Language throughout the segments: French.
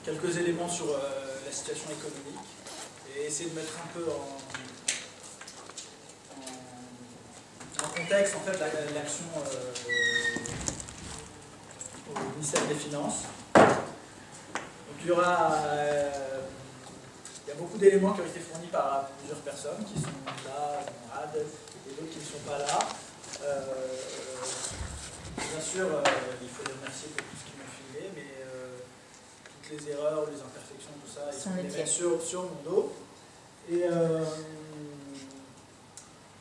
Quelques éléments sur la situation économique et essayer de mettre un peu en contexte en fait l'action au ministère des Finances. Donc il y a beaucoup d'éléments qui ont été fournis par plusieurs personnes qui sont là, Ad, et d'autres qui ne sont pas là. Bien sûr, il faut les remercier pour tout ce qu'ils m'ont filé, mais toutes les erreurs, les imperfections, tout ça, ils sont les mettre sur mon dos.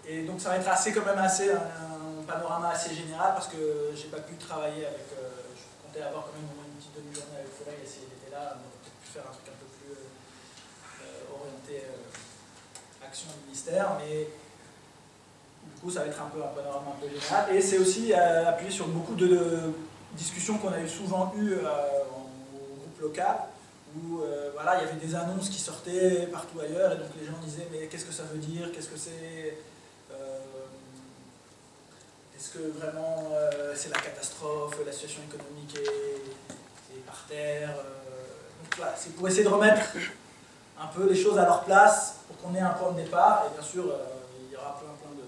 Et donc ça va être quand même un panorama assez général parce que j'ai pas pu travailler avec. Je comptais avoir quand même au moins une petite demi-journée avec Forêt et s'il était là, on aurait peut-être pu faire un truc un peu plus orienté action du ministère, mais du coup ça va être un panorama un peu général. Et c'est aussi appuyé sur beaucoup de discussions qu'on a souvent eues au groupe local, où voilà, il y avait des annonces qui sortaient partout ailleurs, et donc les gens disaient mais qu'est-ce que ça veut dire, qu'est-ce que c'est, est-ce que vraiment c'est la catastrophe, la situation économique est par terre, donc voilà, c'est pour essayer de remettre un peu les choses à leur place, pour qu'on ait un point de départ, et bien sûr il y aura plein de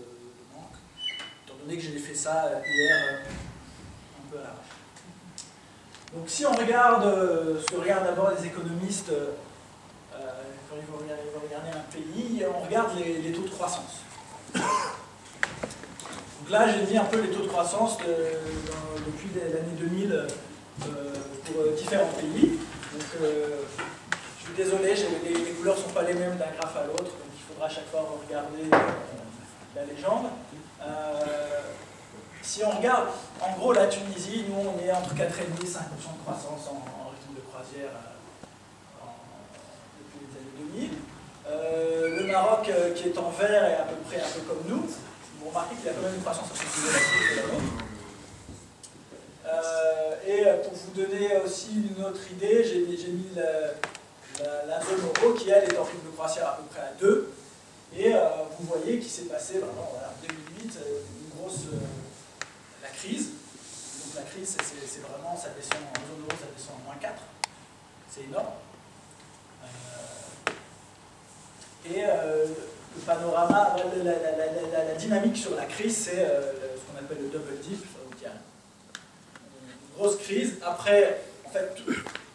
manques, étant donné que j'ai fait ça hier un peu à l'arrache. Donc si on regarde ce que regardent d'abord les économistes quand ils vont regarder un pays, on regarde les taux de croissance. Donc là j'ai mis un peu les taux de croissance depuis l'année 2000 pour différents pays. Donc je suis désolé, les couleurs ne sont pas les mêmes d'un graphe à l'autre, donc il faudra à chaque fois regarder la légende. Si on regarde, en gros, la Tunisie, nous, on est entre 4,5 et 5% de croissance en rythme de croisière depuis les années 2000. Le Maroc, qui est en vert, est à peu près un peu comme nous. Vous remarquez qu'il y a quand même une croissance un peu plus élastique que la nôtre. Et pour vous donner aussi une autre idée, j'ai mis la zone euro qui, elle, est en rythme de croisière à peu près à 2. Et vous voyez qu'il s'est passé, vraiment, voilà, en 2008, une grosse... la crise. Donc la crise, c'est vraiment, ça descend en zone euro, ça descend en -4. C'est énorme. Le panorama, la dynamique sur la crise, c'est ce qu'on appelle le double dip. Donc il y a une grosse crise. Après, en fait,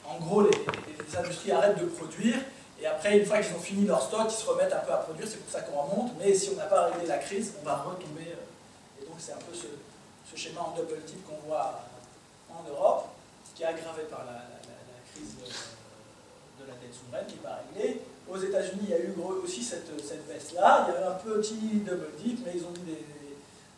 en gros, les industries arrêtent de produire. Et après, une fois qu'ils ont fini leur stock, ils se remettent un peu à produire. C'est pour ça qu'on remonte. Mais si on n'a pas réglé la crise, on va retomber. Et donc c'est un peu ce schéma en double dip qu'on voit en Europe, qui est aggravé par la crise de la dette souveraine qui n'est pas réglée. Aux États-Unis, il y a eu aussi cette baisse-là. Il y a eu un petit double dip, mais ils ont mis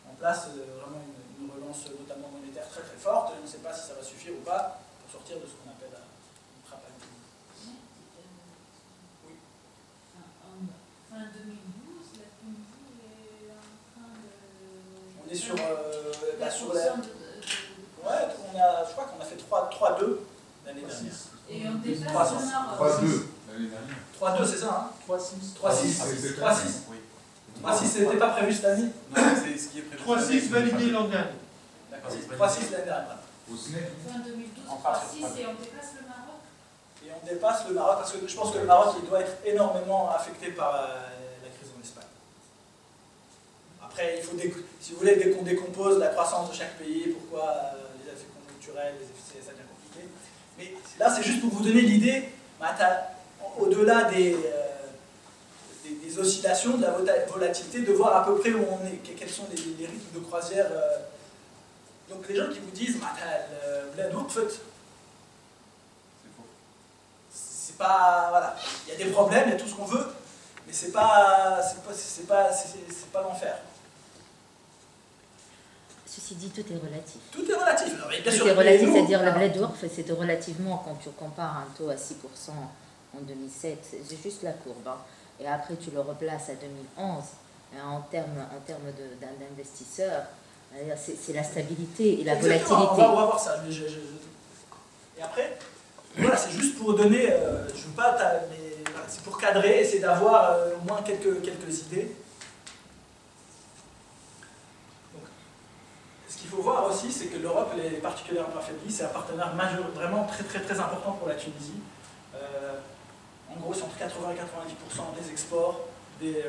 en place vraiment une relance, notamment monétaire, très très forte. Je ne sais pas si ça va suffire ou pas pour sortir de ce qu'on appelle une trappe à l'eau. Oui. Fin 2012, la Tunisie est en train de... On est sur la... Ouais, je crois qu'on a fait 3,2 l'année dernière. Et on dépasse le Maroc. 3,2 l'année dernière. 3,2 c'est ça, hein? 3,6. 3,6. 3,6. Oui. 3,6 c'était pas prévu cette année? Non, c'est ce qui est prévu. 3,6 validé l'an dernier. D'accord, 3,6 l'année dernière. Au SNEC. Fin 2012, 3,6 et on dépasse le Maroc. Et on dépasse le Maroc parce que je pense que le Maroc il doit être énormément affecté par la crise en Espagne. Après, il faut si vous voulez qu'on décompose la croissance de chaque pays, pourquoi les effets conjoncturels, les effets, ça devient compliqué. Mais là, c'est juste pour vous donner l'idée, au-delà des oscillations, de la volatilité, de voir à peu près où on est, quels sont les rythmes de croisière. Donc les gens qui vous disent, c'est pas, voilà, il y a des problèmes, il y a tout ce qu'on veut, mais c'est pas l'enfer. Ceci dit, tout est relatif. Tout est relatif. Non, mais bien sûr, Tout est relatif, c'est-à-dire le bled d'ours, c'était relativement, quand tu compares un taux à 6% en 2007, c'est juste la courbe. Hein. Et après, tu le replaces à 2011, en termes d'investisseurs, c'est la stabilité et la exactement, volatilité. On va voir ça. Et après, voilà, c'est juste pour donner, je veux pas, mais voilà, c'est pour cadrer, essayer d'avoir au moins quelques idées. Donc, ce qu'il faut voir aussi, c'est que l'Europe est particulièrement affaiblie. C'est un partenaire majeur, vraiment très important pour la Tunisie. En gros, c'est entre 80 et 90% des exports, des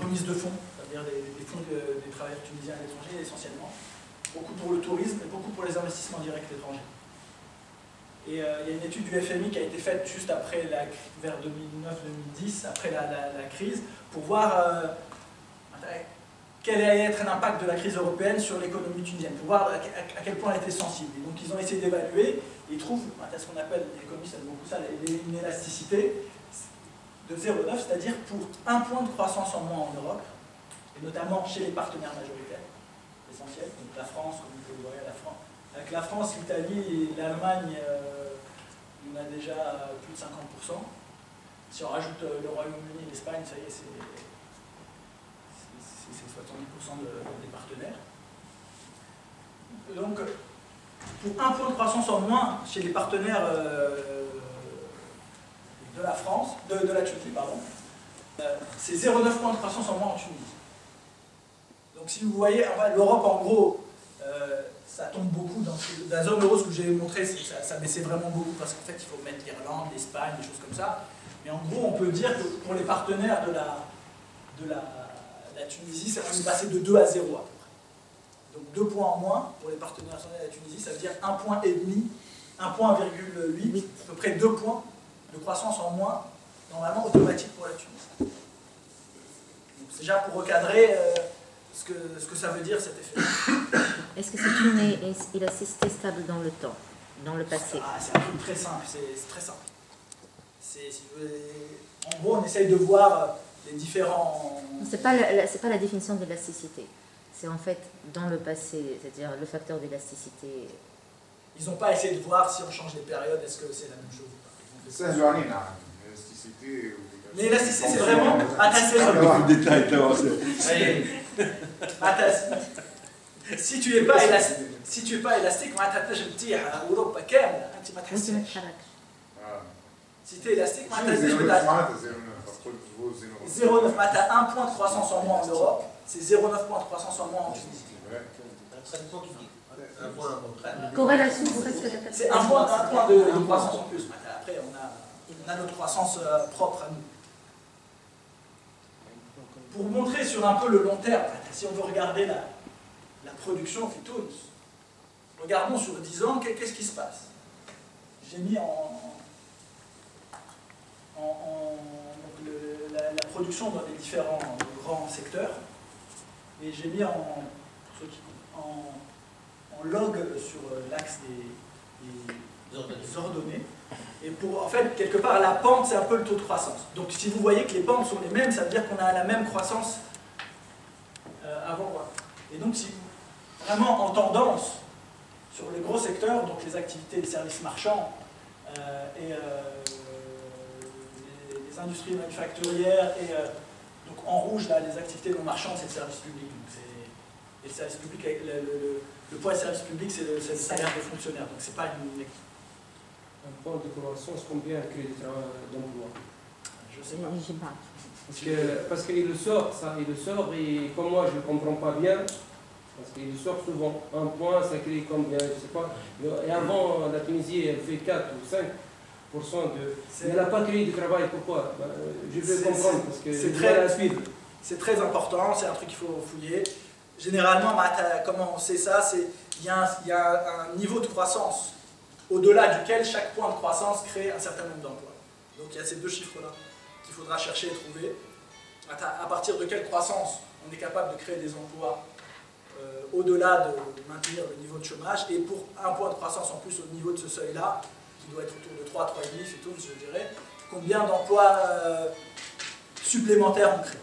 remises de fonds, c'est-à-dire des fonds des travailleurs tunisiens à l'étranger essentiellement. Beaucoup pour le tourisme et beaucoup pour les investissements directs étrangers. Et il y a une étude du FMI qui a été faite juste après, vers 2009-2010, après la crise, pour voir quel allait être l'impact de la crise européenne sur l'économie tunisienne, pour voir à quel point elle était sensible. Et donc ils ont essayé d'évaluer, et ils trouvent, ce qu'on appelle, les économistes aiment beaucoup ça, une élasticité de 0,9, c'est-à-dire pour 1 point de croissance en moins en Europe, et notamment chez les partenaires majoritaires, essentiels, donc la France, comme vous pouvez le voir, avec la France, l'Italie et l'Allemagne, on a déjà plus de 50%. Si on rajoute le Royaume-Uni et l'Espagne, ça y est, c'est 70% des partenaires. Donc, pour 1 point de croissance en moins chez les partenaires de la France, de la Tunisie, pardon, c'est 0,9 points de croissance en moins en Tunisie. Donc si vous voyez, l'Europe en gros, ça tombe beaucoup dans la zone euro, ce que j'ai montré, ça baissait vraiment beaucoup parce qu'en fait il faut mettre l'Irlande, l'Espagne, des choses comme ça. Mais en gros, on peut dire que pour les partenaires de la Tunisie, ça va nous passer de 2 à 0 à peu près. Donc 2 points en moins pour les partenaires de la Tunisie, ça veut dire 1,5 point, 1,8, à peu près 2 points de croissance en moins, normalement automatique pour la Tunisie. Donc c'est déjà pour recadrer ce que ça veut dire cet effet. Est-ce que c'est une élasticité stable dans le temps, dans le passé? C'est un truc très simple, c'est très simple. En gros, on essaye de voir les différents... C'est pas la définition de l'élasticité. C'est en fait dans le passé, c'est-à-dire le facteur d'élasticité. Ils n'ont pas essayé de voir si on change les périodes, est-ce que c'est la même chose ou pas. L'élasticité. Mais l'élasticité, c'est vraiment... Si tu n'es pas élastique, si tu es élastique, 0,9, tu as 1 point de croissance en moins en Europe, c'est 0,9 points de croissance en moins en Tunisie. Corrélation, c'est un point de croissance en plus. Après, on a notre croissance propre à nous. Pour montrer sur un peu le long terme, si on veut regarder la production Fitouns, regardons sur 10 ans, qu'est-ce qui se passe? J'ai mis la production dans les différents grands secteurs, et j'ai mis en log sur l'axe des ordonnées. Et pour, en fait, quelque part, la pente, c'est un peu le taux de croissance. Donc si vous voyez que les pentes sont les mêmes, ça veut dire qu'on a la même croissance avant. Et donc, si vraiment en tendance, sur les gros secteurs, donc les activités des services marchands et les industries manufacturières, et donc en rouge, là, les activités non marchandes, c'est le service public. Donc et le service public, le poids du service public, c'est le salaire des fonctionnaires. Donc c'est pas une... Un point de croissance, combien crée d'emplois? Je sais pas. Parce qu'il le sort, et comme moi je ne comprends pas bien, parce qu'il le sort souvent. Un point, ça crée combien? Je ne sais pas. Et avant, la Tunisie, elle fait 4 ou 5% de... Elle n'a pas créé de travail, pourquoi? Je veux comprendre, parce que c'est très important, c'est un truc qu'il faut fouiller. Généralement, comment on sait ça? Il y a un niveau de croissance au-delà duquel chaque point de croissance crée un certain nombre d'emplois. Donc il y a ces deux chiffres-là qu'il faudra chercher et trouver. À partir de quelle croissance on est capable de créer des emplois au-delà de maintenir le niveau de chômage, et pour un point de croissance en plus au niveau de ce seuil-là, qui doit être autour de 3, 3,5, c'est tout, je dirais, combien d'emplois supplémentaires on crée.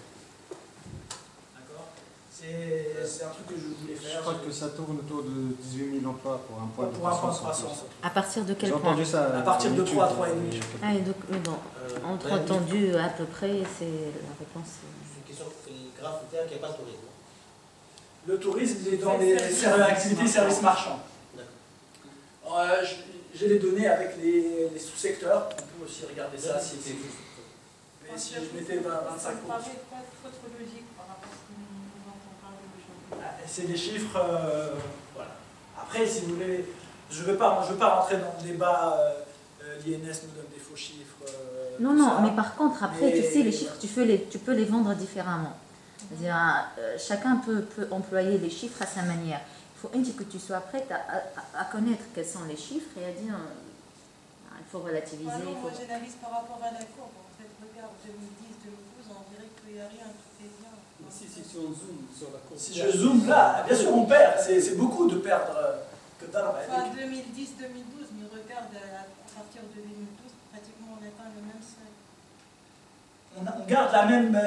C'est un truc que je voulais faire. Je crois que ça tourne autour de 18 000 emplois pour un point de croissance. À partir de quel J'ai point? entendu ça. À partir de 3, 3,5. Ah, et donc, mais bon, entre entendu à peu près, c'est la réponse. C'est une question grave, qu'il n'y a pas de tourisme. Le tourisme, il est dans les activités et services marchands. J'ai les données avec les sous-secteurs. On peut aussi regarder ça si je mettais 25%. Ça me paraît pas trop logique par rapport à ce qu'on entend parler aujourd'hui. C'est des chiffres, voilà. Après, si vous voulez, je veux pas rentrer dans le débat, l'INS nous donne des faux chiffres. Non, tout non, ça. mais par contre, après, Mais- tu sais, les chiffres, tu peux les vendre différemment. C'est-à-dire, chacun peut employer les chiffres à sa manière. Il faut que tu sois prête à connaître quels sont les chiffres et à dire, il faut relativiser. Ah non, il moi faut... j'analyse par rapport à la courbe. En fait, regarde, 2010-2012, on dirait qu'il n'y a rien, tout est bien. Si on zoome sur la courbe. Si je zoome là, bien sûr on perd, c'est beaucoup de perdre que t'as. Enfin, 2010-2012, mais regarde, à partir de 2012, pratiquement on atteint le même seuil. On garde la même,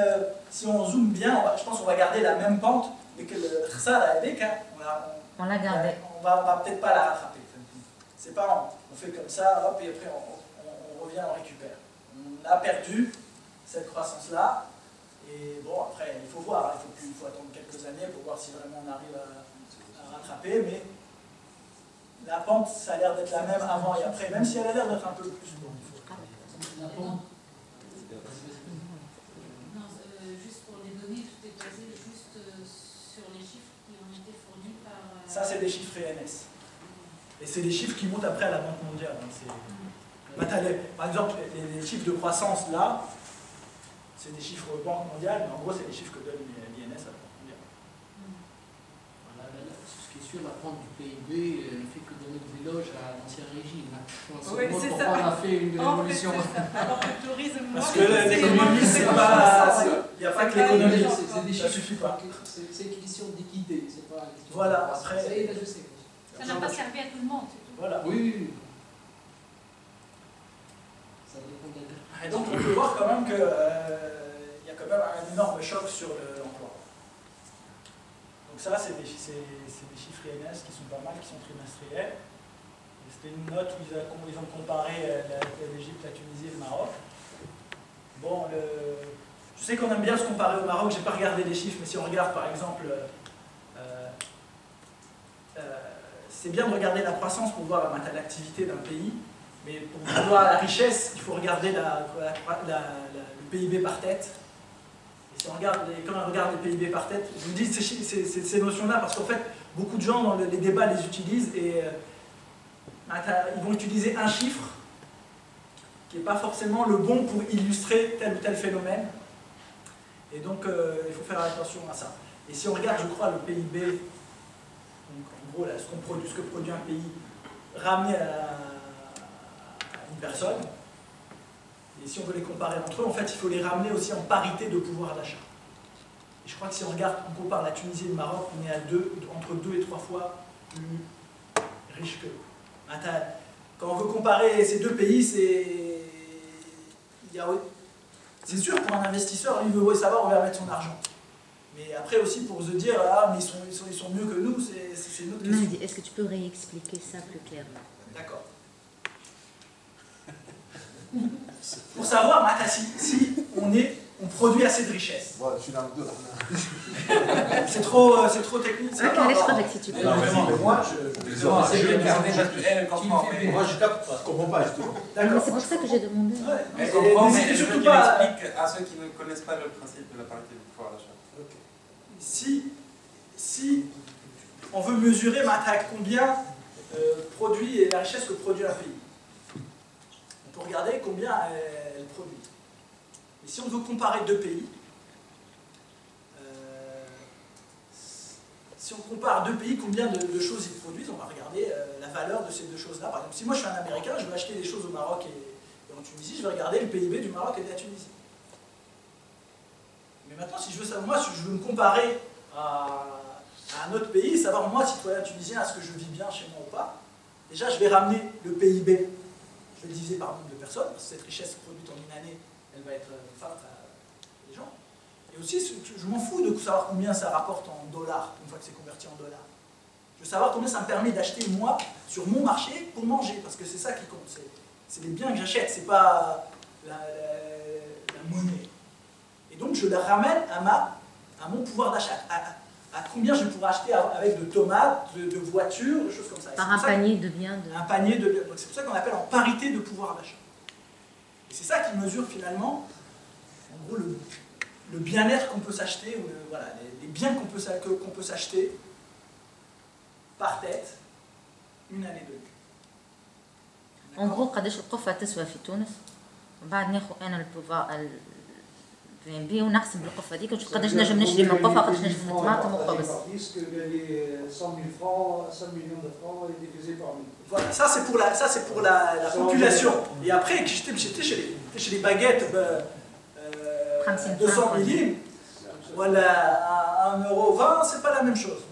si on zoome bien, je pense qu'on va garder la même pente, mais que ça, la DEC, On l'a gardé. on va peut-être pas la rattraper. C'est pas, on fait comme ça, hop, et après on revient, on récupère. On a perdu cette croissance-là, et bon, après, il faut voir, il faut attendre quelques années pour voir si vraiment on arrive à rattraper, mais la pente, ça a l'air d'être la même avant et après, même si elle a l'air d'être un peu plus longue. La pente. Non, juste pour les données, tout est basé juste sur les chiffres qui ont été fournis par... Ça, c'est des chiffres ENS. Et c'est des chiffres qui montent après à la Banque mondiale. Par exemple, les chiffres de croissance, là, c'est des chiffres Banque mondiale, mais en gros, c'est des chiffres que donne l'INS à la Banque mondiale. Voilà, ce qui est sûr, la pente du PIB ne fait que donner de l'éloge à l'ancien régime. Oui, c'est ça. On a fait une révolution. Alors le tourisme, Parce que l'économie, c'est pas... Il n'y a pas que l'économie, C'est des ça chiffres. suffit pas. C'est une question d'équité, c'est pas une question Voilà, de croissance. après- Ça y est, je sais. ça n'a pas servi à tout le monde, c'est tout. Voilà. Oui. Ça dépend de la... Et donc, on peut voir quand même qu'il y a quand même un énorme choc sur l'emploi. Donc ça, c'est des chiffres INS qui sont pas mal, qui sont trimestriels. C'était une note où ils ont comparé l'Égypte, la Tunisie et le Maroc. Bon, je sais qu'on aime bien se comparer au Maroc, j'ai pas regardé les chiffres, mais si on regarde par exemple, c'est bien de regarder la croissance pour voir l'activité d'un pays, mais pour voir la richesse, il faut regarder le PIB par tête. Et si on regarde quand on regarde le PIB par tête, je vous dis ces notions-là parce qu'en fait, beaucoup de gens dans les débats les utilisent et ils vont utiliser un chiffre qui n'est pas forcément le bon pour illustrer tel ou tel phénomène. Et donc, il faut faire attention à ça. Et si on regarde, je crois, le PIB, donc en gros, là, ce que produit un pays, ramené à une personne, et si on veut les comparer entre eux, en fait, il faut les ramener aussi en parité de pouvoir d'achat. Et je crois que si on regarde, on compare la Tunisie et le Maroc, on est à entre 2 et 3 fois plus riche qu'eux. Quand on veut comparer ces deux pays, c'est sûr pour un investisseur, il veut savoir où il va mettre son argent. Mais après aussi pour se dire, ah mais ils sont mieux que nous, c'est une autre question. Mehdi, est-ce que tu peux réexpliquer ça plus clairement? D'accord. Pour savoir, si on produit assez de richesse. Voilà, je suis dans le deux là. C'est trop technique. Ah, Non, laisse non, avec si tu peux. Non, vraiment, mais moi, Moi, je capte, je comprends pas, justement. Non, mais D'accord. c'est pour ça que j'ai demandé. Ouais. Je comprends, mais N'hésitez je veux surtout qu'il pas. explique à ceux qui ne connaissent pas le principe de la parité du pouvoir d'achat. Si on veut mesurer combien produit et la richesse que produit un pays, on peut regarder combien elle produit. Et si on veut comparer deux pays, si on compare deux pays, combien de choses ils produisent, on va regarder la valeur de ces deux choses-là. Par exemple, si moi je suis un Américain, je veux acheter des choses au Maroc et en Tunisie, je vais regarder le PIB du Maroc et de la Tunisie. Mais maintenant, si je veux me comparer à un autre pays, savoir moi, citoyen tunisien, est-ce que je vis bien chez moi ou pas, déjà je vais ramener le PIB, je vais le diviser par le nombre de personnes, parce que cette richesse produite en une année, elle va être forte à les gens. Et aussi, je m'en fous de savoir combien ça rapporte en dollars, une fois que c'est converti en dollars. Je veux savoir combien ça me permet d'acheter moi, sur mon marché, pour manger, parce que c'est ça qui compte. C'est les biens que j'achète, c'est pas la monnaie. Et donc je la ramène à mon pouvoir d'achat, à combien je pourrais acheter avec de tomates, de voitures, de choses comme ça. Par un panier de biens. Un panier de biens. Donc c'est pour ça qu'on appelle en parité de pouvoir d'achat. Et c'est ça qui mesure finalement, en gros, le bien-être qu'on peut s'acheter, ou voilà, les biens qu'on peut s'acheter par tête, une année de lutte. En gros, قداش القفة تسوى في تونس وبعد ناخذ أنا البوفا البي ونحسب القفة ديك قداش نجم نشري من قفة قداش نجم طماطم وخبز. Voilà, ça c'est pour la population. Et après, j'étais chez les baguettes 200 millim, voilà, à 1,20 €, c'est pas la même chose.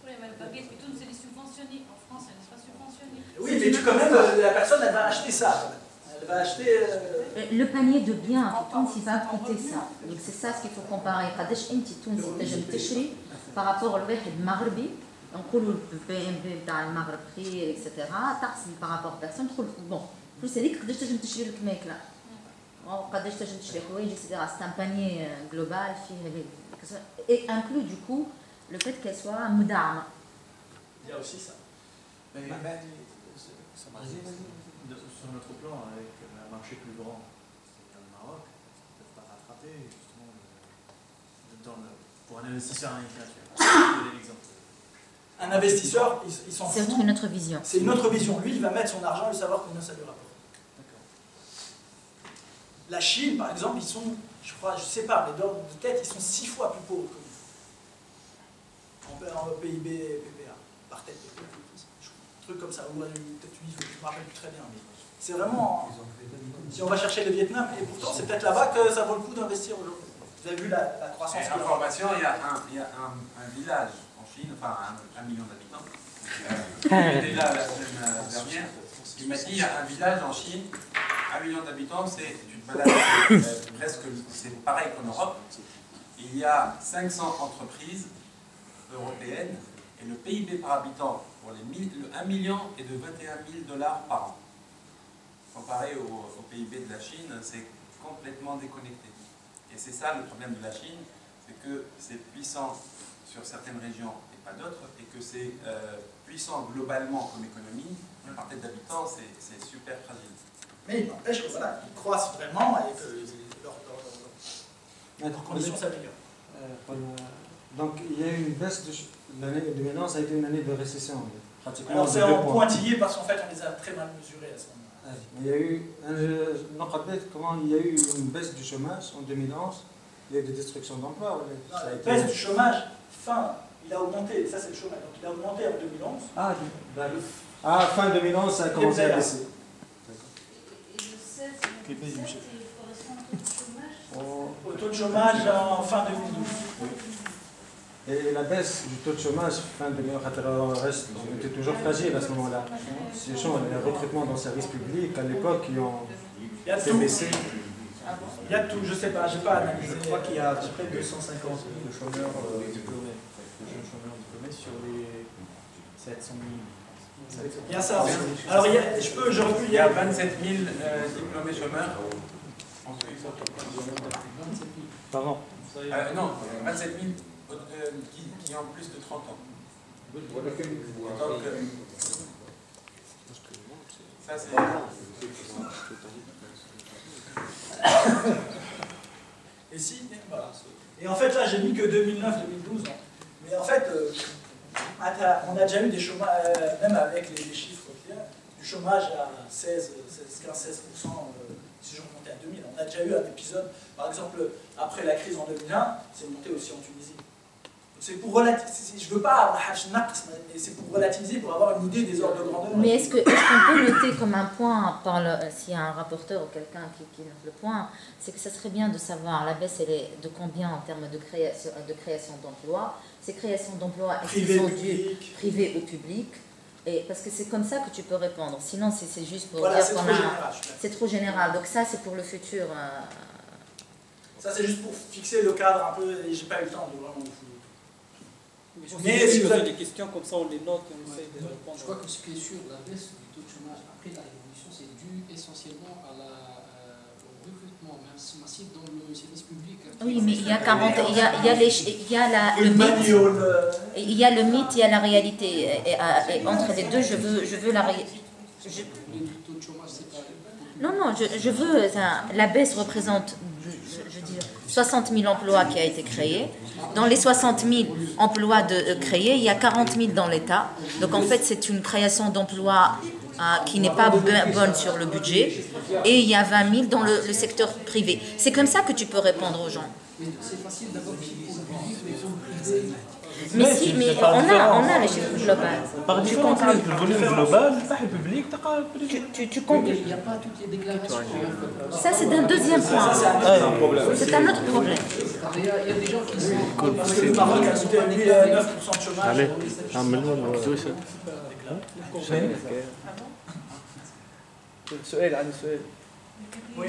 Oui, mais la baguette, c'est les subventionnés. En France, elle n'est pas subventionnée. Oui, mais quand même, la personne, elle va acheter ça. Elle va acheter... Le panier de biens في تونس il va coûter ça. Donc c'est ça ce qu'il faut comparer. قداش أنت تونسي تنجم تشري par rapport لواحد مغربي نقولوا البي ام بي تاع المغرب خير اكسترا تحسب par rapport personne تقول بون فلوس هذيك قداش تنجم تشري لك ماكله قداش تنجم تشري حوايج اكسترا. C'est un panier global فيه et inclut du coup le fait qu'elle soit مدعمه. Il y a aussi ça. Sur notre plan, avec un marché plus grand, c'est-à-dire le Maroc, ils ne peuvent pas rattraper justement pour un investisseur américain. Je vais donner l'exemple. Un investisseur, il s'en fout. C'est une autre vision. C'est une autre vision. Lui, il va mettre son argent et savoir combien ça lui rapporte. La Chine, par exemple, ils sont, je crois, je sais pas, mais d'ordre de tête, ils sont 6 fois plus pauvres que nous. En PIB, PPA, par tête. Un truc comme ça, ou peut-être 8, je ne me rappelle plus très bien. Mais c'est vraiment, si on va chercher le Vietnam, et pourtant c'est peut-être là-bas que ça vaut le coup d'investir aujourd'hui. Vous avez vu la croissance. Information, il y a un village en Chine, enfin 1 million d'habitants. J'étais là la semaine dernière. Il m'a dit il y a un village en Chine, 1 million d'habitants, tu te balades presque, c'est pareil qu'en Europe. Il y a 500 entreprises européennes et le PIB par habitant pour le 1 million est de 21 000 $ par an. Comparé au PIB de la Chine, c'est complètement déconnecté. Et c'est ça le problème de la Chine, c'est que c'est puissant sur certaines régions et pas d'autres, et que c'est puissant globalement comme économie, mais par tête d'habitants, c'est super fragile. Mais il n'empêche que voilà, ils croissent vraiment et que leurs conditions s'améliorent. Donc il y a eu une baisse de l'année 2011, ça a été une année de récession. Pratiquement. Alors c'est en pointillé parce qu'en fait on les a très mal mesurés à ce moment-là. Il y a eu une baisse du chômage en 2011, il y a eu des destructions d'emplois. La baisse du chômage, il a augmenté, ça c'est le chômage, donc il a augmenté en 2011. Fin 2011 ça a commencé à baisser. Et le 16, il correspond au taux de chômage. Au taux de chômage en fin 2012. Et la baisse du taux de chômage, fin 2011, on était toujours fragile à ce moment-là. C'est chaud, les recrutements dans le service public, à l'époque, qui ont fait baisser. Il y a tout, je sais pas, j'ai pas analysé. Je crois qu'il y a à peu près 250 000 chômeurs diplômés, de jeunes chômeurs diplômés sur les 700 000. Il y a ça. Alors il y a 27 000 diplômés chômeurs. Pardon. Non, 27 000 qui ont plus de 30 ans. Donc, ça c'est... Et en fait là j'ai mis que 2009-2012. Mais en fait, on a déjà eu des chômages, même avec les chiffres du chômage à 15-16%, si je remontais à 2000. On a déjà eu un épisode, par exemple, après la crise en 2001, c'est monté aussi en Tunisie. C'est pour relativiser, je veux pas, mais c'est pour relativiser, pour avoir une idée des ordres de grandeur. Mais est-ce qu'on peut noter comme un point, s'il y a un rapporteur ou quelqu'un qui note le point, c'est que ça serait bien de savoir la baisse, elle est de combien en termes de création d'emplois. Ces créations d'emplois, est-ce qu'elles sont dues privées ou publiques? Et parce que c'est comme ça que tu peux répondre. Sinon, c'est juste pour voilà, dire qu'on a... C'est trop général. Donc ça, c'est pour le futur. Ça, c'est juste pour fixer le cadre un peu, et j'ai pas eu le temps de vraiment vous... Mais si vous avez des questions, comme ça on les note et on essaie de répondre. Je crois que ce qui est sûr, la baisse du taux de chômage après la révolution, c'est dû essentiellement au recrutement massif dans le service public. Oui, mais il y a 40, il y a le mythe, il y a la réalité. Et entre les deux, je veux la réalité. Le taux de chômage, c'est pas... Non, je veux... La baisse représente je dis 60 000 emplois qui a été créé. Dans les 60 000 emplois créés, il y a 40 000 dans l'État. Donc en fait, c'est une création d'emplois qui n'est pas bonne sur le budget. Et il y a 20 000 dans le secteur privé. C'est comme ça que tu peux répondre aux gens. C'est facile d'avoir les chiffres pour le public, mais pour le privé. Mais si, mais on a les chiffres globaux. Par différence, le volume global, le public, tu comptes. Il n'y a pas toutes les déclarations. Ça, c'est un deuxième point. C'est un autre problème. Il y a des gens qui sont... Parce que le Maroc a ajouté 9% de chômage. Allez, Oui.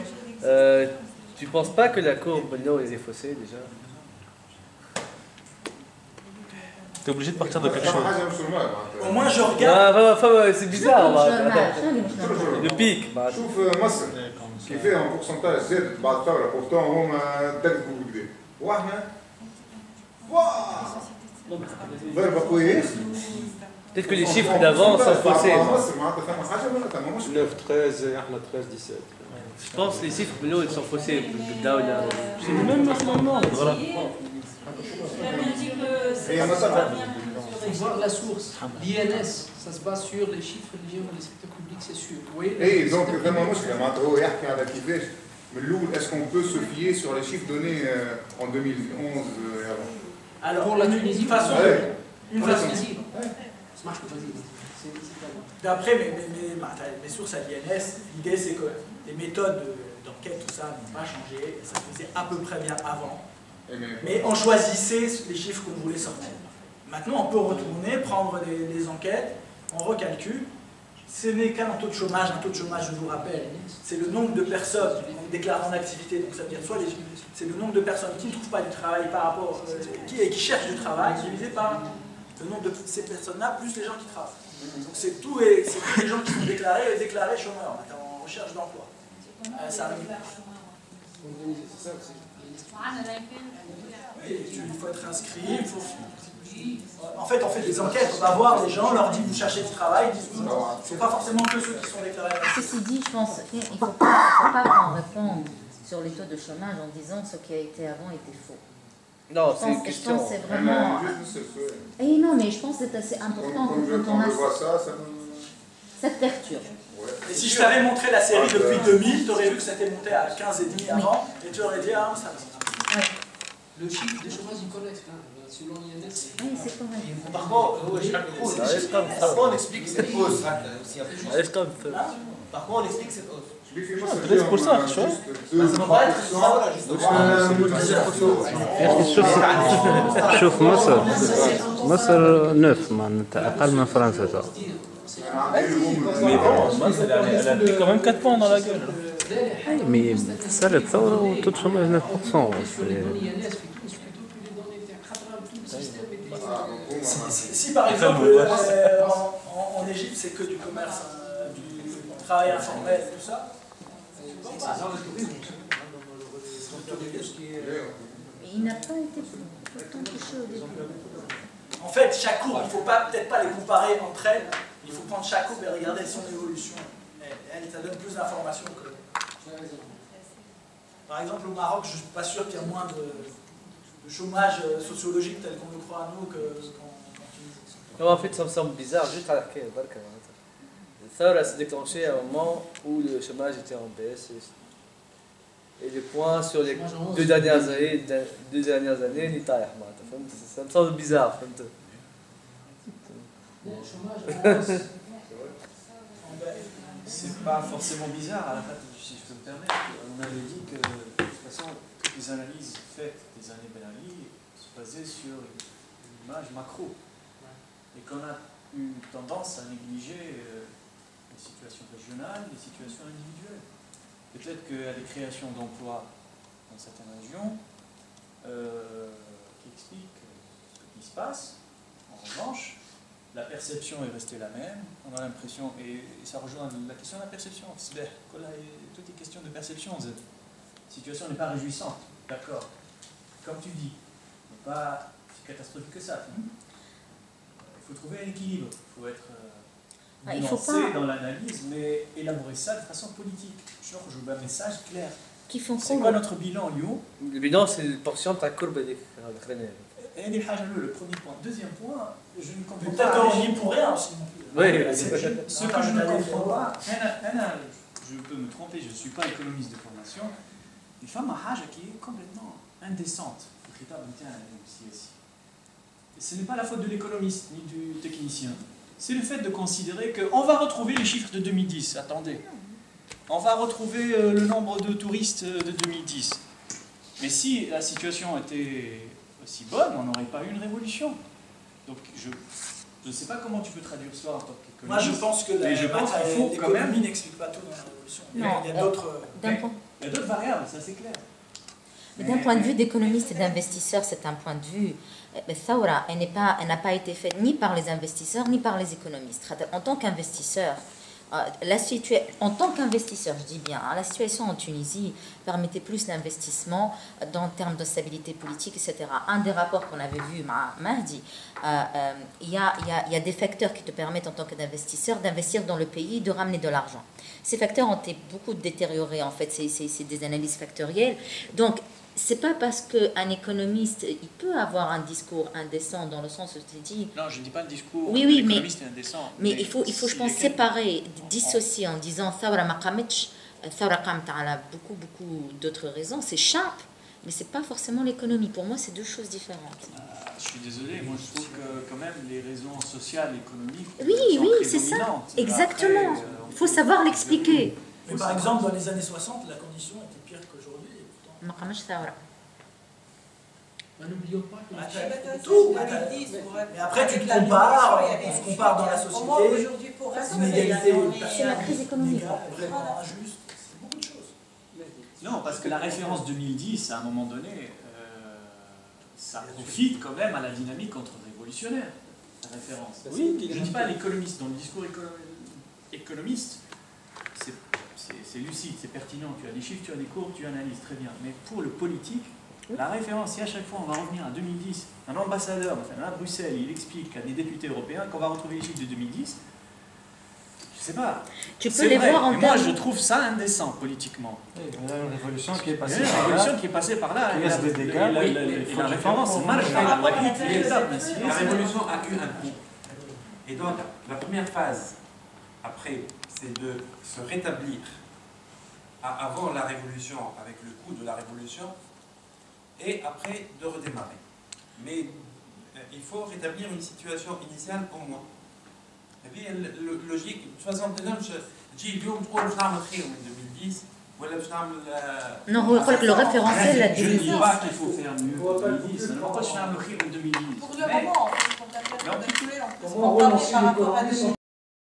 Tu penses pas que la courbe est faussée déjà? T'es obligé de partir de quelque chose. Au moins, je regarde. C'est bizarre. Le pic. شوف مصر كيفاه ان بورسنتاج زادت بعد الثوره بورتون هما دققوا بالكدا واحنا ضربه قويه. Peut-être que les chiffres d'avant sont faussés. 9 13 احنا 13 17. Je pense que les chiffres ils sont faussés. C'est le même moment. Voilà. Il faut voir la source. L'INS, ça se base sur les chiffres liés au secteur public, c'est sûr. Oui. اي دونك فما مشكله معناتها هو يحكي على كيفاش من الاول اسكو on peut se fier sur les chiffres donnés en 2011 et avant. Alors, pour la Tunisie, une façon. Une façon. Ça marche pas. D'après mes sources à l'INS, l'idée c'est que les méthodes d'enquête, tout ça, n'ont pas changé. Ça se faisait à peu près bien avant. Mais on choisissait les chiffres qu'on voulait sortir. Maintenant, on peut retourner, prendre les enquêtes, on recalcule. Ce n'est qu'un taux de chômage. Un taux de chômage, je vous rappelle, c'est le nombre de personnes déclarées en activité. Donc ça veut dire soit c'est le nombre de personnes qui ne trouvent pas du travail par rapport qui cherchent du travail, divisé par le nombre de ces personnes-là plus les gens qui travaillent. Donc c'est tous les gens qui sont déclarés chômeurs, en recherche d'emploi. Ça arrive. Il faut être inscrit, en fait on fait des enquêtes, on va voir les gens, on leur dit vous cherchez du travail, ils disent c'est pas forcément que ceux qui sont déclarés. Ceci dit, je pense qu'il ne faut pas en répondre sur les taux de chômage en disant ce qui a été avant était faux. Non, c'est une question. Je pense que c'est vraiment... Et non, mais je pense que c'est assez important quand on a cette perturbe. Et si je t'avais montré la série depuis 2000, tu aurais vu que c'était monté à 15,5 avant, et tu aurais dit ah ça va. Le chiffre des chômage est correct, selon l'INS. Oui, c'est correct. Par contre, on explique cette hausse. Par contre, on explique cette hausse. C'est pour ça, tu vois. شوف مصر 9 معناتها أقل من فرنسا ترى. Mais bon, elle a pris quand même 4 points dans la gueule. Mais صارت ثورة وتو شوماج 9%. Si par exemple en Égypte c'est que du commerce, du travail informel, tout ça. Mais il n'a pas été pourtant touché au début. En fait, chaque courbe, il ne faut peut-être pas les comparer entre elles. Il faut prendre chaque courbe et regarder son évolution. Elle, ça donne plus d'informations que... Par exemple, au Maroc, je ne suis pas sûr qu'il y a moins de chômage sociologique tel qu'on le croit à nous qu'en Tunisie. Non, en fait, ça me semble bizarre, juste à laquelle. Ça s'est déclenché à un moment où le chômage était en baisse. Et les points sur les deux dernières années, ça me semble bizarre. C'est pas forcément bizarre, à la fin, si je peux me permettre. On avait dit que de toute façon, toutes les analyses faites des années Ben Ali se basaient sur une image macro. Et qu'on a eu tendance à négliger les situations régionales, les situations individuelles. Peut-être qu'il y a des créations d'emplois dans certaines régions qui expliquent ce qui se passe. En revanche, la perception est restée la même. On a l'impression, et ça rejoint la question de la perception. Toutes les questions de perception. La situation n'est pas réjouissante, d'accord. Comme tu dis, n'est pas si catastrophique que ça. Il faut trouver un équilibre. Il faut être nuancé dans l'analyse, mais élaborer ça de façon politique. Genre, je veux un message clair. كيف نقولوا C'est quoi notre bilan, Lyon? Le bilan, c'est la portion de ta courbe des هذه الحاجة الأولى, le premier point. Deuxième point, je ne comprends Peut-être pas. qu'on y est pour rien aussi. Oui, Ce que je ne comprends pas, je peux me tromper, je ne suis pas économiste de formation, une femme à Haja qui est complètement indécente. Ce n'est pas la faute de l'économiste ni du technicien. C'est le fait de considérer qu'on va retrouver les chiffres de 2010. Attendez. On va retrouver le nombre de touristes de 2010. Mais si la situation était aussi bonne, on n'aurait pas eu une révolution. Donc je ne sais pas comment tu peux traduire ça en tant qu'économiste. Moi, je pense que l'économie n'explique pas tout dans la révolution. Non. Il y a d'autres. Il y a d'autres variables, ça c'est clair. Mais d'un point de vue d'économiste et d'investisseur, c'est un point de vue. Thawra, elle n'a pas été faite ni par les investisseurs ni par les économistes. En tant qu'investisseur, je dis bien, la situation en Tunisie permettait plus d'investissement en termes de stabilité politique, etc. Un des rapports qu'on avait vu, Mahdi, il y a des facteurs qui te permettent en tant qu'investisseur d'investir dans le pays, de ramener de l'argent. Ces facteurs ont été beaucoup détériorés, en fait, c'est des analyses factorielles. Donc, c'est pas parce qu'un économiste, il peut avoir un discours indécent dans le sens où tu dis... Non, je ne dis pas le discours oui, de l'économiste est indécent. Mais il faut je pense, séparer, dissocier en disant Thawra ma qametch, Thawra qamet ala beaucoup d'autres raisons. C'est sharp, mais c'est pas forcément l'économie. Pour moi, c'est deux choses différentes. Je suis désolé, moi je trouve que quand même les raisons sociales et économiques oui, c'est ça. Exactement. Il faut savoir l'expliquer. Mais par exemple, dans les années 60, la condition était pire qu'aujourd'hui. N'oublions pas que mais après, tu te compares, on se compare dans la société. L'inégalité, c'est la crise économique. Vraiment injuste, c'est beaucoup de choses. Non, parce que la référence 2010, à un moment donné, ça profite quand même à la dynamique contre-révolutionnaire. La référence. Oui, je ne dis pas l'économiste, dans le discours économiste, c'est lucide, c'est pertinent, tu as des chiffres, tu as des courbes, tu analyses très bien. Mais pour le politique, la référence, si à chaque fois on va revenir à 2010, un ambassadeur, enfin à Bruxelles, il explique à des députés européens qu'on va retrouver les chiffres de 2010, je ne sais pas. Tu peux les voir en termes... Moi, je trouve ça indécent politiquement. Il y a une révolution qui est passée par là. Une révolution qui est passée par là. Il y a des dégâts. Et la référence marche dans la La révolution a eu un coût. Et donc, la première phase, après, c'est de se rétablir avant la révolution, avec le coût de la révolution, et après de redémarrer. Mais il faut rétablir une situation initiale au moins. هذه اللوجيك 69 تجي اليوم تقول باش نعمل خير من 2010 ولا باش نعمل Non, هو يقول لك le référentiel la 2010. Je ne dis pas qu'il faut faire mieux que 2010, ça ne va pas se faire le خير en 2010. Pour le moment, pour la période actuelle, on peut se comparer par rapport à 2010.